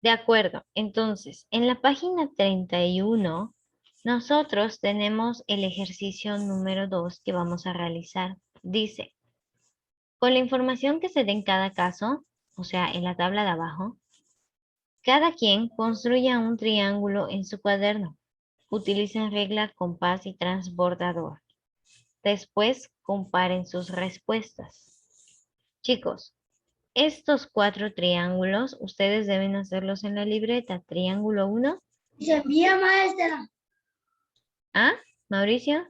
De acuerdo. Entonces, en la página 31, nosotros tenemos el ejercicio número 2 que vamos a realizar. Dice, con la información que se dé en cada caso, o sea, en la tabla de abajo, cada quien construya un triángulo en su cuaderno. Utilicen regla, compás y transbordador. Después, comparen sus respuestas. Chicos, estos 4 triángulos, ustedes deben hacerlos en la libreta. Triángulo 1. Se envía, maestra. ¿Ah, Mauricio?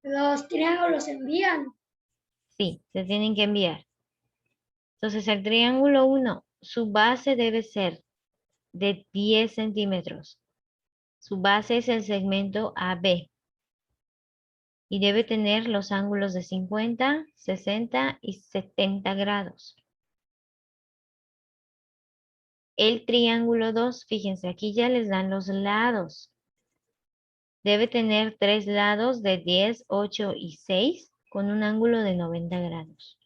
Los triángulos se envían. Sí, se tienen que enviar. Entonces, el triángulo 1, su base debe ser de 10 centímetros. Su base es el segmento AB. Y debe tener los ángulos de 50, 60 y 70 grados. El triángulo 2, fíjense, aquí ya les dan los lados. Debe tener 3 lados de 10, 8 y 6 con un ángulo de 90 grados.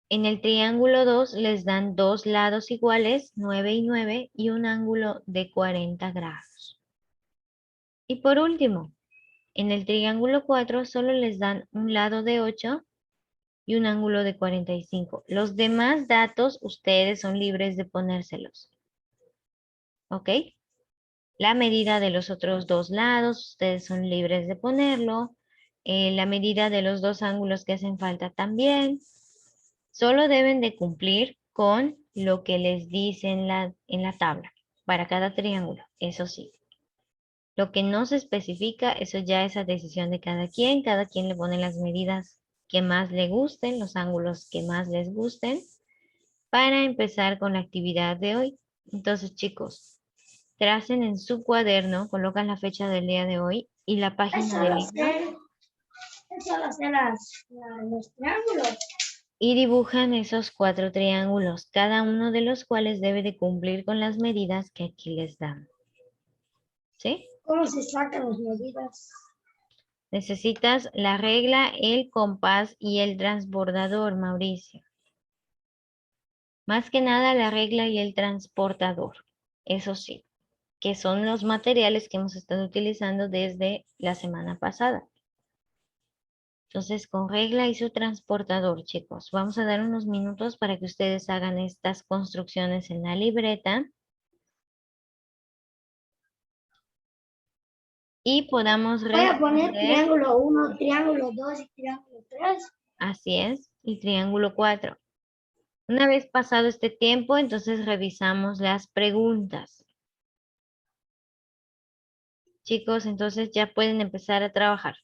En el triángulo 2 les dan 2 lados iguales, 9 y 9, y un ángulo de 40 grados. Y por último, en el triángulo 4 solo les dan un lado de 8 y un ángulo de 45. Los demás datos ustedes son libres de ponérselos. ¿Ok? La medida de los otros 2 lados, ustedes son libres de ponerlo. La medida de los 2 ángulos que hacen falta también. Solo deben de cumplir con lo que les dice en la tabla para cada triángulo, eso sí. Lo que no se especifica, eso ya es a decisión de cada quien le pone las medidas que más le gusten, los ángulos que más les gusten, para empezar con la actividad de hoy. Entonces, chicos, tracen en su cuaderno, colocan la fecha del día de hoy y la página del libro. Eso lo hacen los triángulos. Y dibujan esos 4 triángulos, cada uno de los cuales debe de cumplir con las medidas que aquí les dan. ¿Sí? ¿Cómo se sacan las medidas? Necesitas la regla, el compás y el transbordador, Mauricio. Más que nada la regla y el transportador. Eso sí, que son los materiales que hemos estado utilizando desde la semana pasada. Entonces, con regla y su transportador, chicos. Vamos a dar unos minutos para que ustedes hagan estas construcciones en la libreta. Y podamos Voy a poner responder. triángulo 1, triángulo 2 y triángulo 3. Así es, y triángulo 4. Una vez pasado este tiempo, entonces revisamos las preguntas. Chicos, entonces ya pueden empezar a trabajar.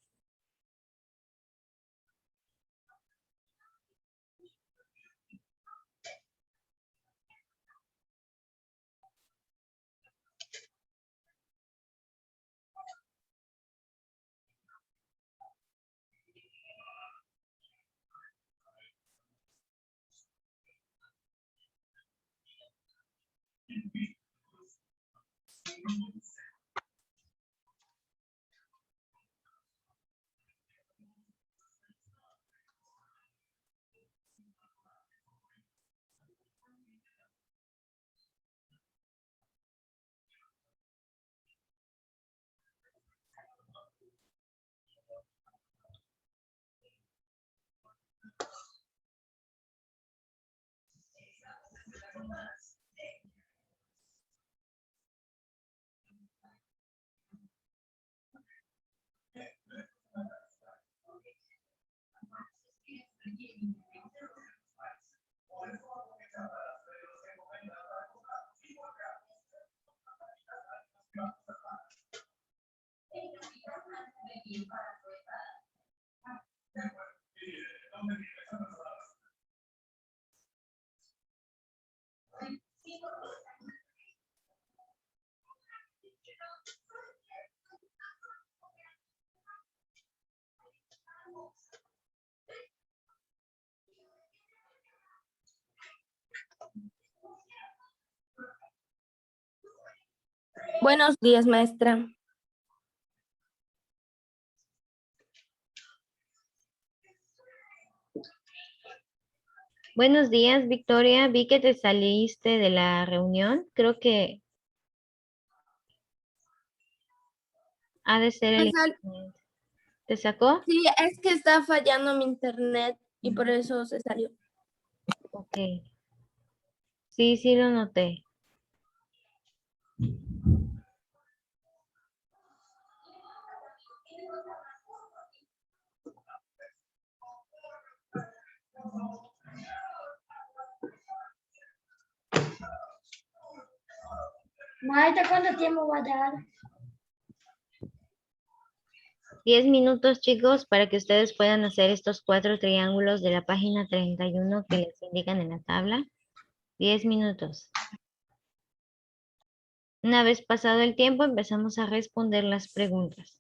Buenos días, maestra. Buenos días, Victoria. Vi que te saliste de la reunión. Creo que ha de ser el Me sal- internet. ¿Te sacó? Sí, es que está fallando mi internet y por eso se salió. Ok. Sí, sí lo noté. Maestra, ¿cuánto tiempo va a dar? 10 minutos, chicos, para que ustedes puedan hacer estos 4 triángulos de la página 31 que les indican en la tabla. 10 minutos. Una vez pasado el tiempo, empezamos a responder las preguntas.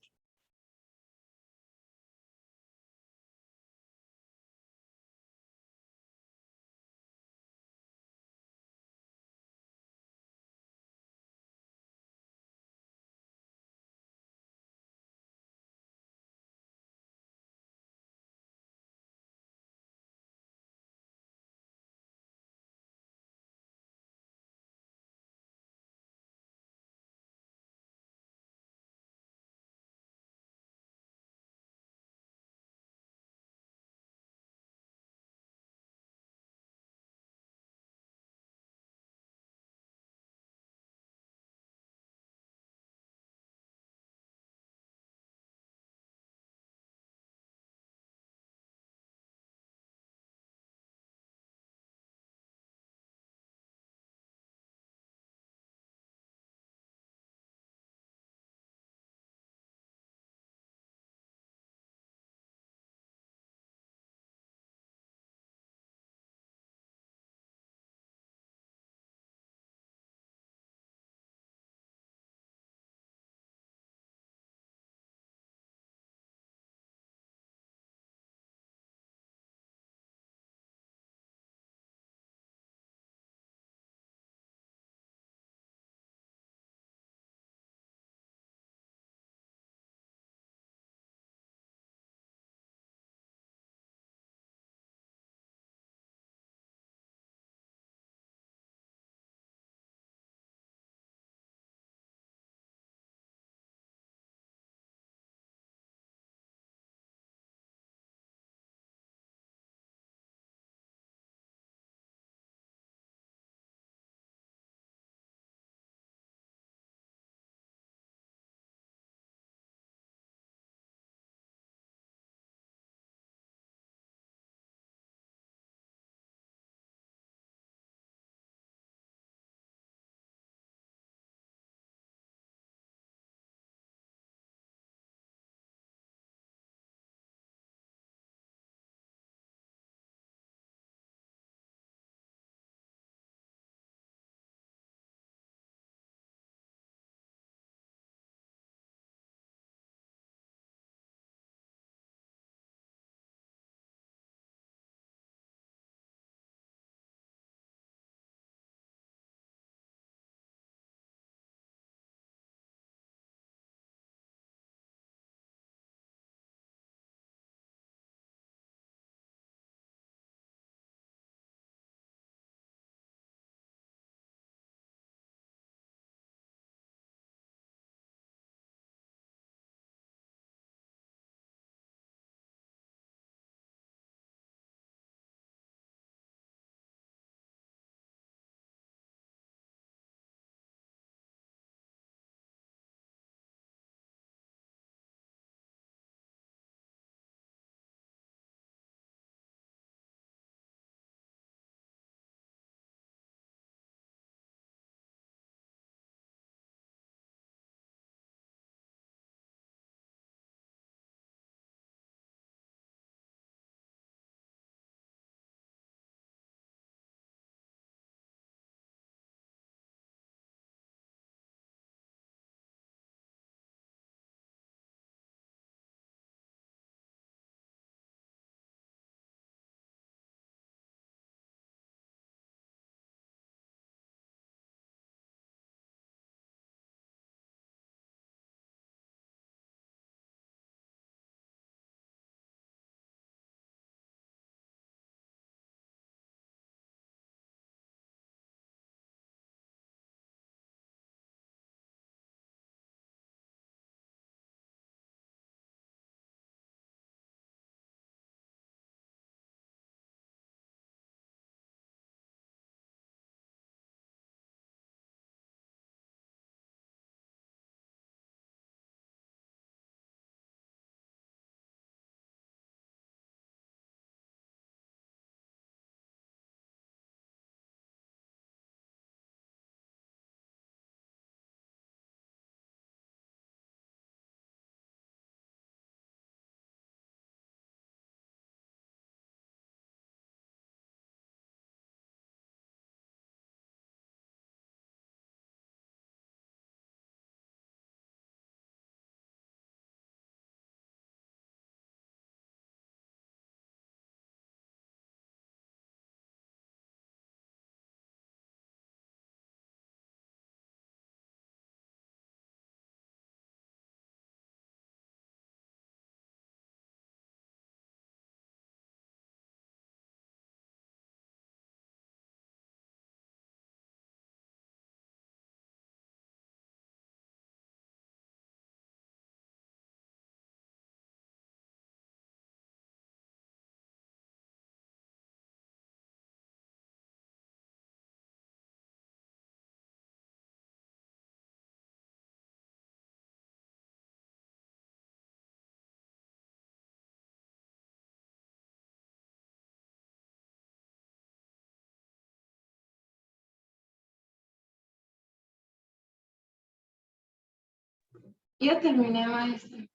Ya terminé, maestra.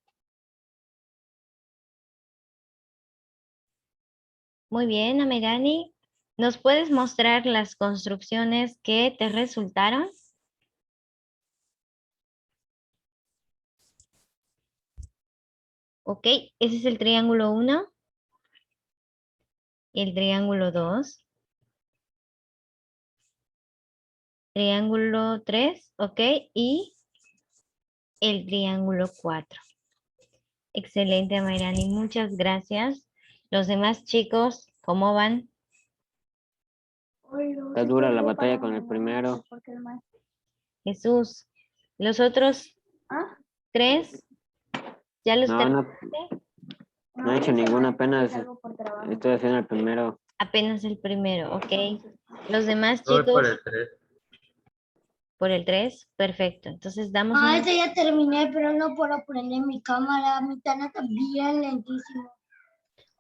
Muy bien, Amirani. ¿Nos puedes mostrar las construcciones que te resultaron? Ok, ese es el triángulo 1, el triángulo 2, triángulo 3, ok, y el triángulo 4. Excelente, Mayrani, muchas gracias. Los demás chicos, ¿cómo van? Está dura la batalla con el primero. Jesús, los otros ¿Ah? 3, ¿ya los No, terminaste? no he hecho ninguna, apenas estoy haciendo el primero. Apenas el primero, ok. Los demás Voy por chicos, el 3. por el 3, perfecto. Entonces damos Ah, un... ese ya terminé, pero no puedo prender mi cámara. Mi cámara está bien lentísimo.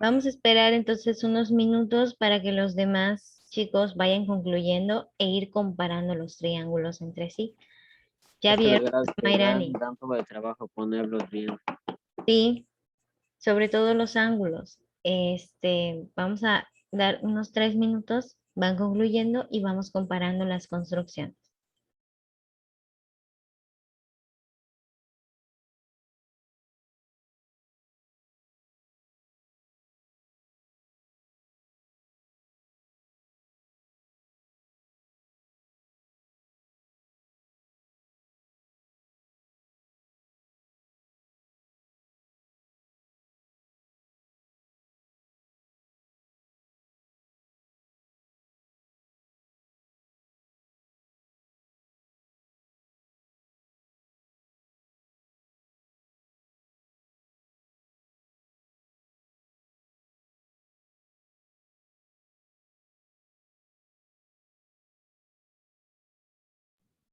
Vamos a esperar entonces unos minutos para que los demás chicos vayan concluyendo e ir comparando los triángulos entre sí. Ya Es que vieron, de verdad Mayrani, da un poco de trabajo ponerlos bien. sí, sobre todo los ángulos. Vamos a dar unos 3 minutos, van concluyendo y vamos comparando las construcciones.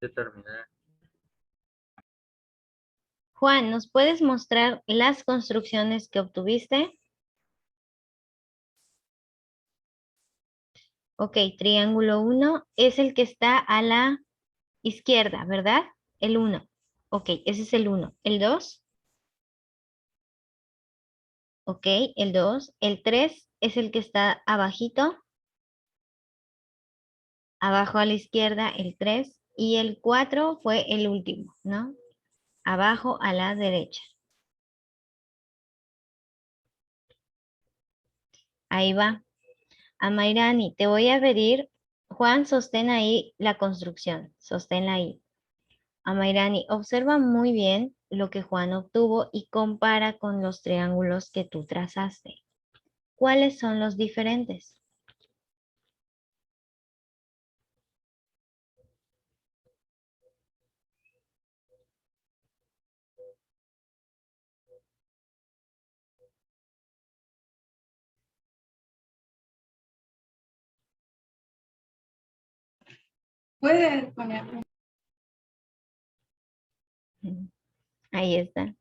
Ya terminé. Juan, ¿nos puedes mostrar las construcciones que obtuviste? Ok, triángulo 1 es el que está a la izquierda, ¿verdad? El 1. Ok, ese es el 1. El 2. Ok, el 2. El 3 es el que está abajito. Abajo a la izquierda, el 3. Y el 4 fue el último, ¿no? Abajo a la derecha. Ahí va. Amairani, te voy a pedir, Juan, sostén ahí la construcción. Sosténla ahí. Amairani, observa muy bien lo que Juan obtuvo y compara con los triángulos que tú trazaste. ¿Cuáles son los diferentes? ¿Puedes ponerlo? Ahí está.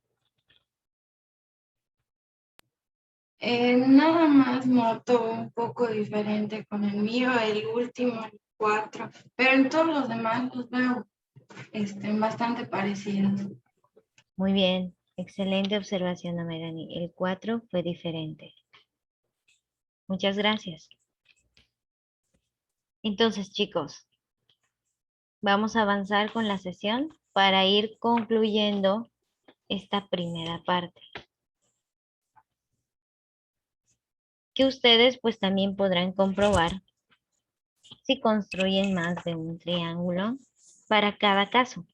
Nada más noto un poco diferente con el mío, el último, el 4, pero en todos los demás los veo bastante parecidos. Muy bien. Excelente observación, Amairani. El 4 fue diferente. Muchas gracias. Entonces, chicos, vamos a avanzar con la sesión para ir concluyendo esta primera parte. Que ustedes pues también podrán comprobar si construyen más de un triángulo para cada caso.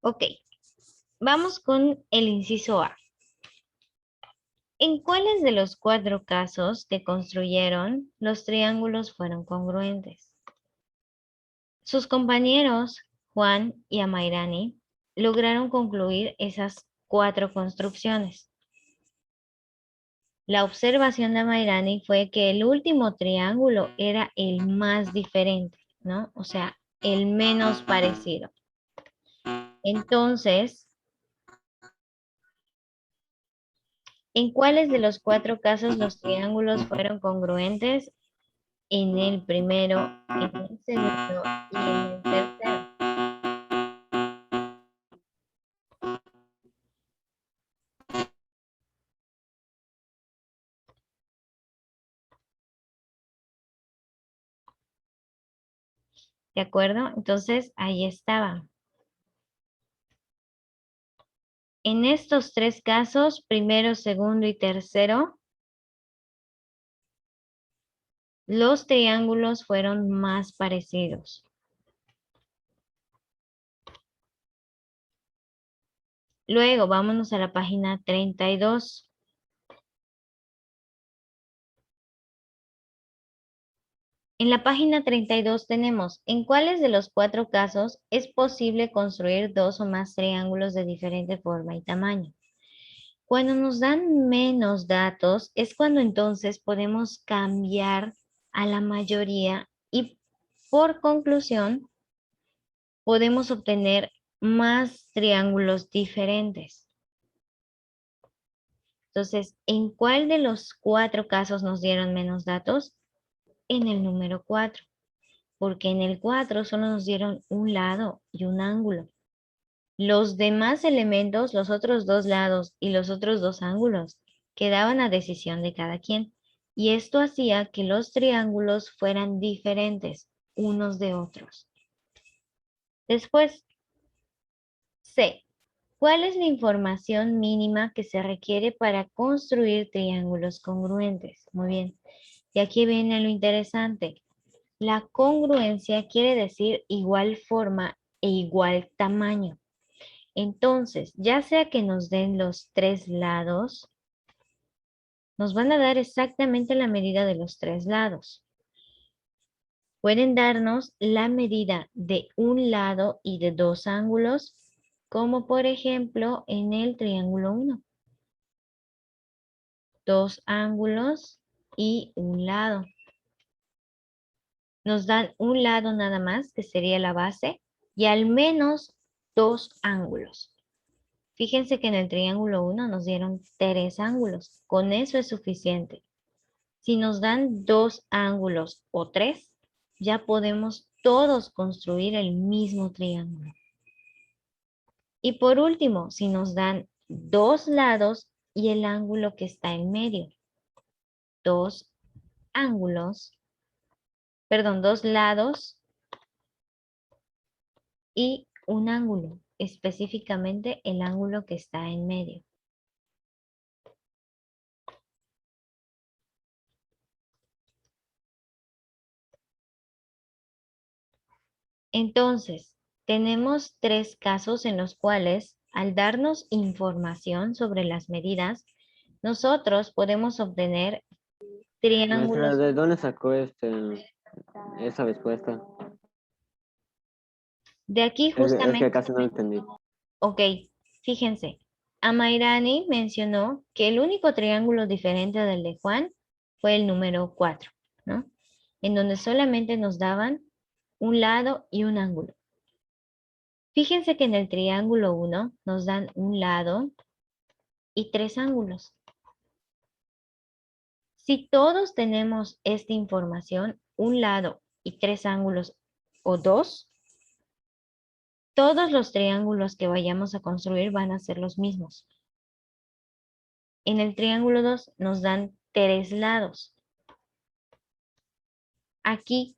Ok, vamos con el inciso A. ¿En cuáles de los 4 casos que construyeron los triángulos fueron congruentes? Sus compañeros, Juan y Amairani, lograron concluir esas 4 construcciones. La observación de Amairani fue que el último triángulo era el más diferente, ¿no? O sea, el menos parecido. Entonces, ¿en cuáles de los 4 casos los triángulos fueron congruentes? En el primero, en el segundo y en el tercero. ¿De acuerdo? Entonces, ahí estaba. En estos tres casos, primero, segundo y tercero, los triángulos fueron más parecidos. Luego, vámonos a la página 32. En la página 32 tenemos, ¿en cuáles de los cuatro casos es posible construir dos o más triángulos de diferente forma y tamaño? Cuando nos dan menos datos es cuando entonces podemos cambiar a la mayoría y por conclusión podemos obtener más triángulos diferentes. Entonces, ¿en cuál de los cuatro casos nos dieron menos datos? En el número 4, porque en el 4 solo nos dieron un lado y un ángulo. Los demás elementos, los otros dos lados y los otros dos ángulos, quedaban a decisión de cada quien. Y esto hacía que los triángulos fueran diferentes unos de otros. Después, C. ¿Cuál es la información mínima que se requiere para construir triángulos congruentes? Muy bien. Y aquí viene lo interesante. La congruencia quiere decir igual forma e igual tamaño. Entonces, ya sea que nos den los tres lados, nos van a dar exactamente la medida de los tres lados. Pueden darnos la medida de un lado y de dos ángulos, como por ejemplo en el triángulo 1. Dos ángulos y un lado. Nos dan un lado nada más, que sería la base, y al menos dos ángulos. Fíjense que en el triángulo 1 nos dieron tres ángulos. Con eso es suficiente. Si nos dan dos ángulos o tres, ya podemos todos construir el mismo triángulo. Y por último, si nos dan dos lados y el ángulo que está en medio. Dos ángulos, perdón, dos lados y un ángulo, específicamente el ángulo que está en medio. Entonces, tenemos tres casos en los cuales, al darnos información sobre las medidas, nosotros podemos obtener Maestra, triángulos. ¿de dónde sacó esa respuesta? De aquí Es que justamente, casi no entendí. ok, fíjense, Amairani mencionó que el único triángulo diferente del de Juan fue el número 4, ¿no? En donde solamente nos daban un lado y un ángulo. Fíjense que en el triángulo 1 nos dan un lado y tres ángulos. Si todos tenemos esta información, un lado y tres ángulos o dos, todos los triángulos que vayamos a construir van a ser los mismos. En el triángulo 2 nos dan tres lados. Aquí,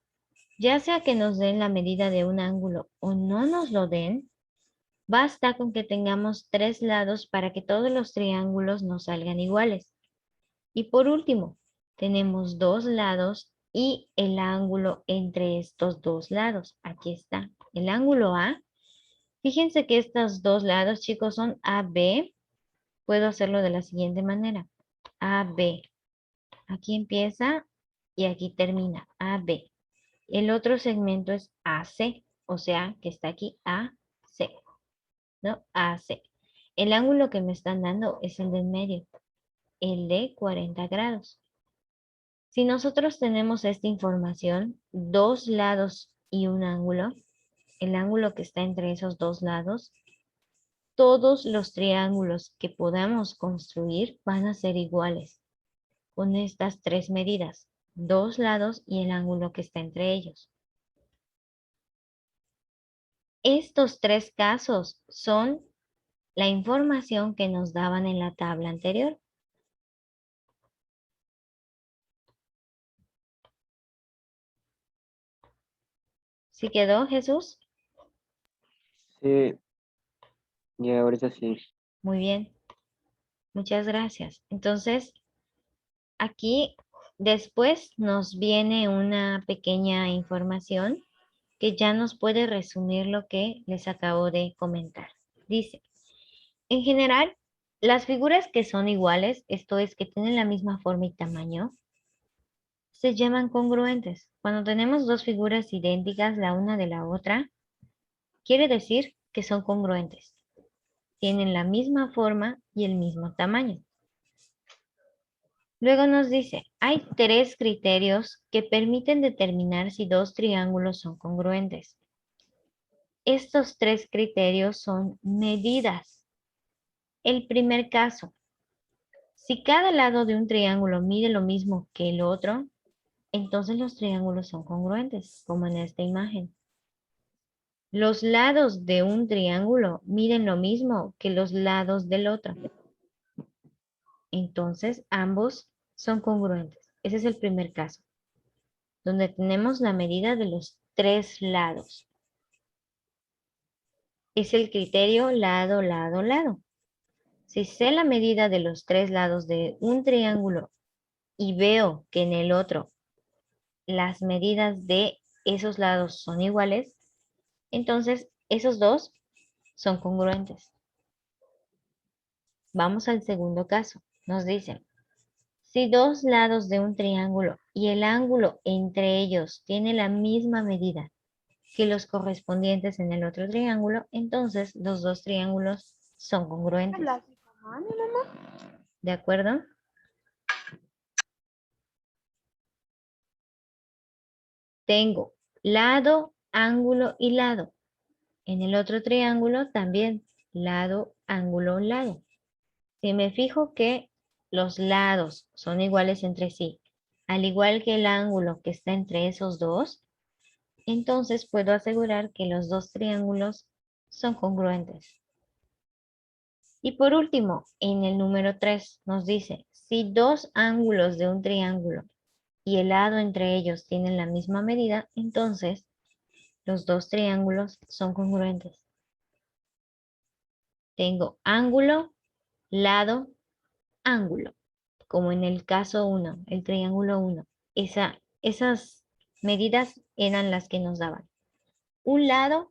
ya sea que nos den la medida de un ángulo o no nos lo den, basta con que tengamos tres lados para que todos los triángulos nos salgan iguales. Y por último, tenemos dos lados y el ángulo entre estos dos lados. Aquí está, el ángulo A. Fíjense que estos dos lados, chicos, son AB. Puedo hacerlo de la siguiente manera. AB. Aquí empieza y aquí termina. AB. El otro segmento es AC, o sea, que está aquí AC, ¿no? AC. El ángulo que me están dando es el del medio, el de 40 grados. Si nosotros tenemos esta información, dos lados y un ángulo, el ángulo que está entre esos dos lados, todos los triángulos que podamos construir van a ser iguales con estas tres medidas, dos lados y el ángulo que está entre ellos. Estos tres casos son la información que nos daban en la tabla anterior. ¿Sí quedó, Jesús? Sí, ya ahorita sí. Muy bien. Muchas gracias. Entonces, aquí después nos viene una pequeña información que ya nos puede resumir lo que les acabo de comentar. Dice, en general, las figuras que son iguales, esto es que tienen la misma forma y tamaño, se llaman congruentes. Cuando tenemos dos figuras idénticas la una de la otra, quiere decir que son congruentes. Tienen la misma forma y el mismo tamaño. Luego nos dice, hay tres criterios que permiten determinar si dos triángulos son congruentes. Estos tres criterios son medidas. El primer caso, si cada lado de un triángulo mide lo mismo que el otro, entonces los triángulos son congruentes, como en esta imagen. Los lados de un triángulo miden lo mismo que los lados del otro. Entonces, ambos son congruentes. Ese es el primer caso, donde tenemos la medida de los tres lados. Es el criterio lado, lado, lado. Si sé la medida de los tres lados de un triángulo y veo que en el otro las medidas de esos lados son iguales, entonces esos dos son congruentes. Vamos al segundo caso. Nos dicen, si dos lados de un triángulo y el ángulo entre ellos tiene la misma medida que los correspondientes en el otro triángulo, entonces los dos triángulos son congruentes. ¿De acuerdo? Tengo lado, ángulo y lado. En el otro triángulo también lado, ángulo, lado. Si me fijo que los lados son iguales entre sí, al igual que el ángulo que está entre esos dos, entonces puedo asegurar que los dos triángulos son congruentes. Y por último, en el número 3 nos dice, si dos ángulos de un triángulo y el lado entre ellos tienen la misma medida, entonces los dos triángulos son congruentes. Tengo ángulo, lado, ángulo, como en el caso 1, el triángulo 1. Esas medidas eran las que nos daban un lado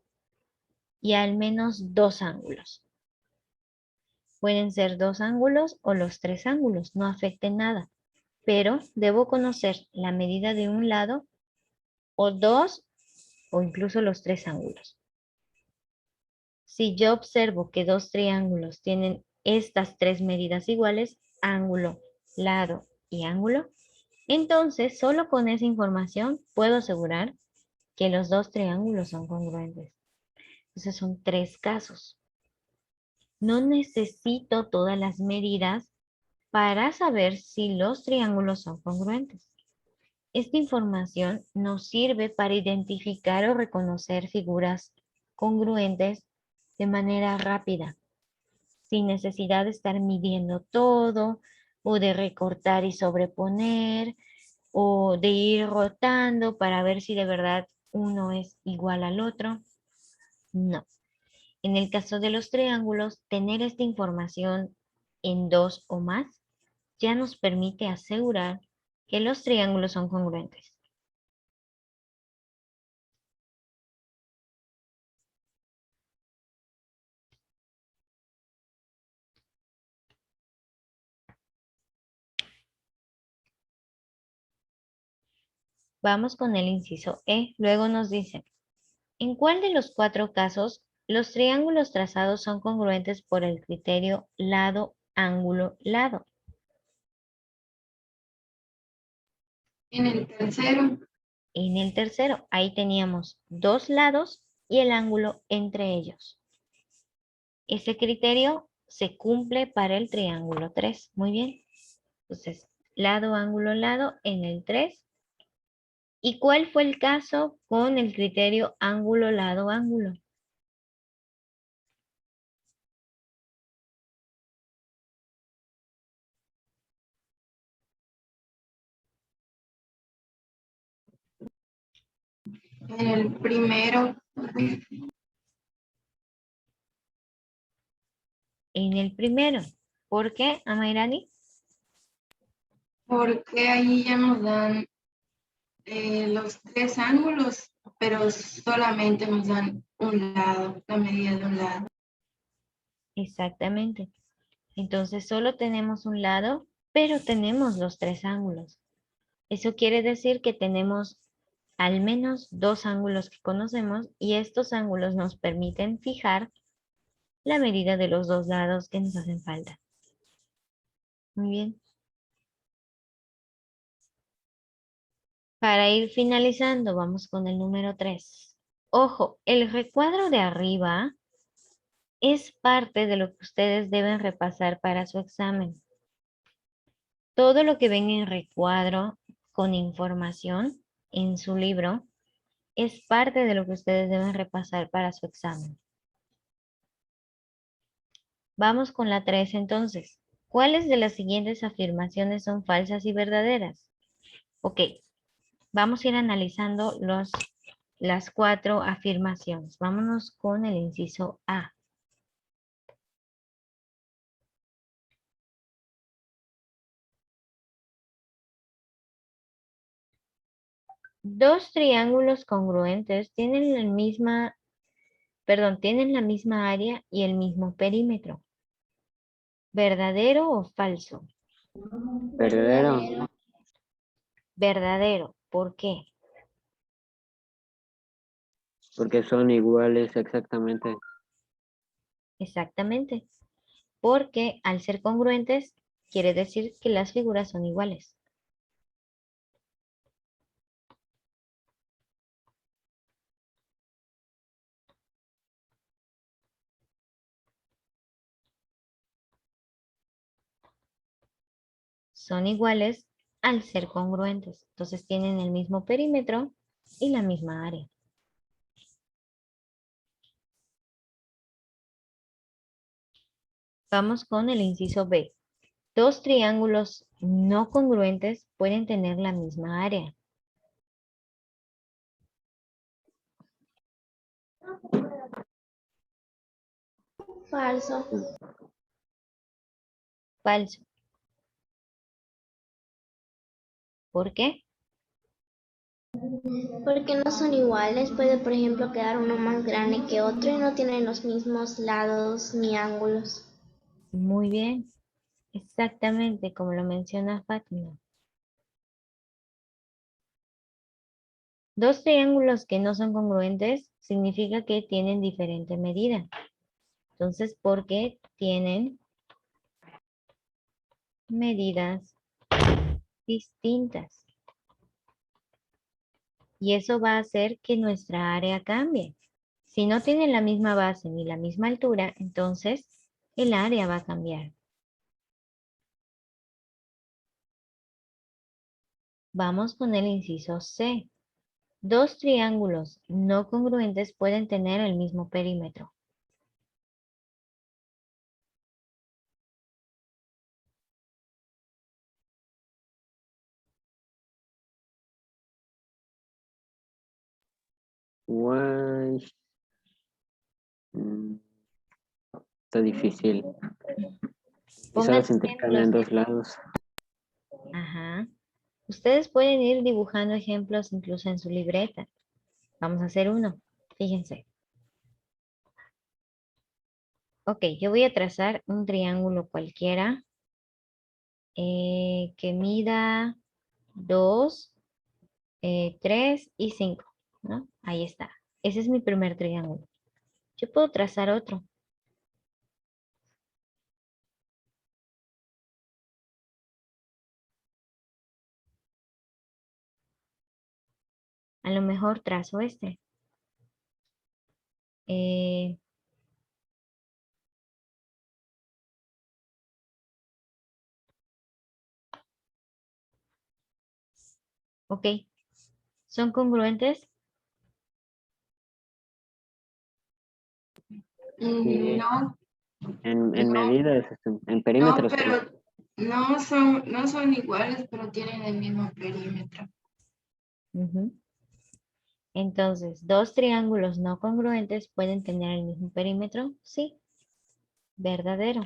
y al menos dos ángulos. Pueden ser dos ángulos o los tres ángulos, no afecte nada, pero debo conocer la medida de un lado o dos o incluso los tres ángulos. Si yo observo que dos triángulos tienen estas tres medidas iguales, ángulo, lado y ángulo, entonces solo con esa información puedo asegurar que los dos triángulos son congruentes. Esos son tres casos. No necesito todas las medidas para saber si los triángulos son congruentes. Esta información nos sirve para identificar o reconocer figuras congruentes de manera rápida, sin necesidad de estar midiendo todo, o de recortar y sobreponer, o de ir rotando para ver si de verdad uno es igual al otro. No. En el caso de los triángulos, tener esta información en dos o más ya nos permite asegurar que los triángulos son congruentes. Vamos con el inciso E. Luego nos dice, ¿en cuál de los cuatro casos los triángulos trazados son congruentes por el criterio lado, ángulo, lado? En el tercero, En el tercero, ahí teníamos dos lados y el ángulo entre ellos. Ese criterio se cumple para el triángulo 3. Muy bien. Entonces, lado, ángulo, lado en el 3. ¿Y cuál fue el caso con el criterio ángulo, lado, ángulo? En el primero, En el primero. ¿Por qué, Amairani? porque ahí ya nos dan los 3 ángulos, pero solamente nos dan un lado, la medida de un lado. Exactamente. Entonces solo tenemos un lado, pero tenemos los 3 ángulos. Eso quiere decir que tenemos al menos 2 ángulos que conocemos y estos ángulos nos permiten fijar la medida de los 2 lados que nos hacen falta. Muy bien. Para ir finalizando, vamos con el número 3. Ojo, el recuadro de arriba es parte de lo que ustedes deben repasar para su examen. Todo lo que ven en recuadro con información en su libro es parte de lo que ustedes deben repasar para su examen. Vamos con la 3 entonces. ¿Cuáles de las siguientes afirmaciones son falsas y verdaderas? Ok, vamos a ir analizando las 4 afirmaciones. Vámonos con el inciso A. Dos triángulos congruentes tienen tienen la misma área y el mismo perímetro. ¿Verdadero o falso? Verdadero. Verdadero. ¿Por qué? Porque son iguales exactamente. Exactamente. Porque al ser congruentes, quiere decir que las figuras son iguales. Son iguales al ser congruentes. Entonces tienen el mismo perímetro y la misma área. Vamos con el inciso B. Dos triángulos no congruentes pueden tener la misma área. Falso. Falso. ¿Por qué? Porque no son iguales. Puede, por ejemplo, quedar uno más grande que otro y no tienen los mismos lados ni ángulos. Muy bien. Exactamente como lo menciona Fátima. Dos triángulos que no son congruentes significa que tienen diferente medida. Entonces, ¿por qué tienen medidas distintas? Y eso va a hacer que nuestra área cambie. Si no tienen la misma base ni la misma altura, entonces el área va a cambiar. Vamos con el inciso C. Dos triángulos no congruentes pueden tener el mismo perímetro. Guay. Mm, Está difícil. Y solo Pongan se intercambian ejemplos. dos lados. Ajá. Ustedes pueden ir dibujando ejemplos incluso en su libreta. Vamos a hacer uno. Fíjense. Ok, yo voy a trazar un triángulo cualquiera que mida 2, 3 y 5, ¿no? Ahí está. Ese es mi primer triángulo. Yo puedo trazar otro. A lo mejor trazo este. Eh, ok. ¿Son congruentes? Sí. No, En no, medidas, en no, perímetros. pero no son iguales, pero tienen el mismo perímetro. Ujú. Entonces, dos triángulos no congruentes pueden tener el mismo perímetro. Sí, verdadero.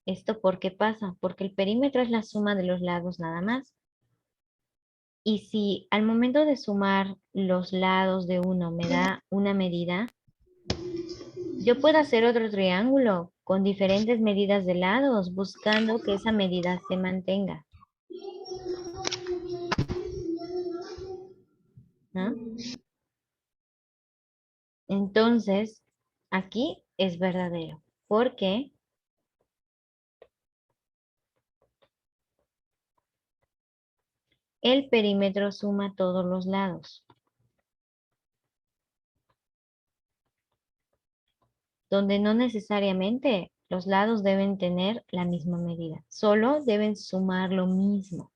¿Esto por qué pasa? Porque el perímetro es la suma de los lados nada más. Y si al momento de sumar los lados de uno me da una medida, yo puedo hacer otro triángulo con diferentes medidas de lados, buscando que esa medida se mantenga, ¿no? Entonces, aquí es verdadero, porque el perímetro suma todos los lados, donde no necesariamente los lados deben tener la misma medida, solo deben sumar lo mismo.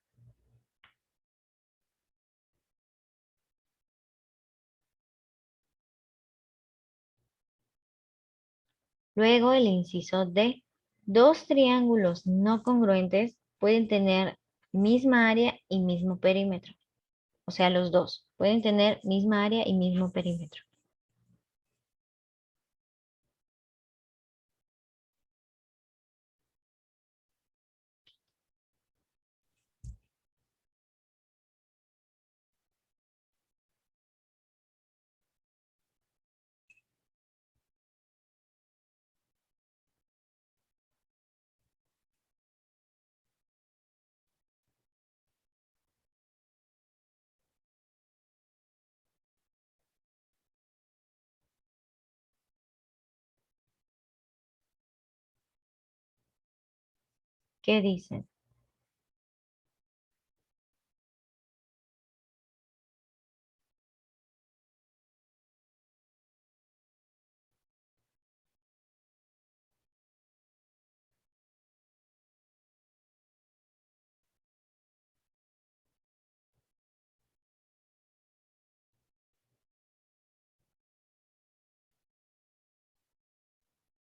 Luego el inciso D. Dos triángulos no congruentes pueden tener misma área y mismo perímetro. O sea, los dos pueden tener misma área y mismo perímetro. ¿Qué dicen?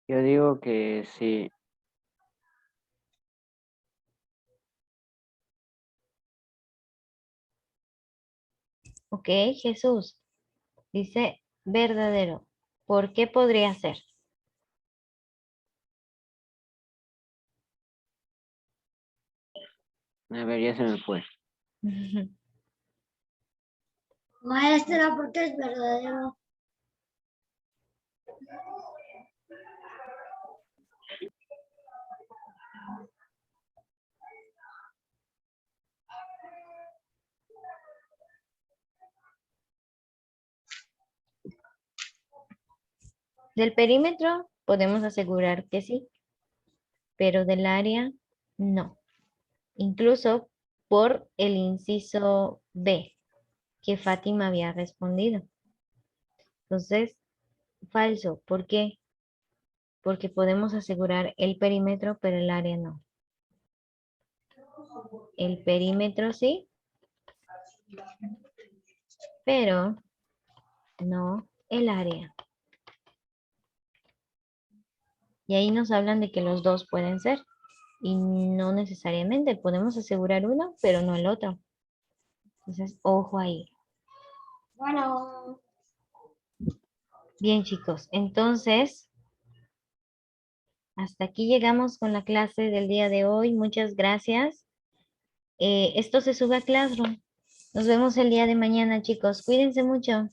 Yo digo que sí. Ok, Jesús. Dice verdadero. ¿Por qué podría ser? A ver, ya se me fue. Maestra, porque es verdadero. Del perímetro podemos asegurar que sí, pero del área no. Incluso por el inciso B que Fátima había respondido. Entonces, falso. ¿Por qué? Porque podemos asegurar el perímetro, pero el área no. El perímetro sí, pero no el área. Y ahí nos hablan de que los dos pueden ser. Y no necesariamente. Podemos asegurar uno, pero no el otro. Entonces, ojo ahí. Bueno. Bien, chicos. Entonces, hasta aquí llegamos con la clase del día de hoy. Muchas gracias. Esto se sube a Classroom. Nos vemos el día de mañana, chicos. Cuídense mucho.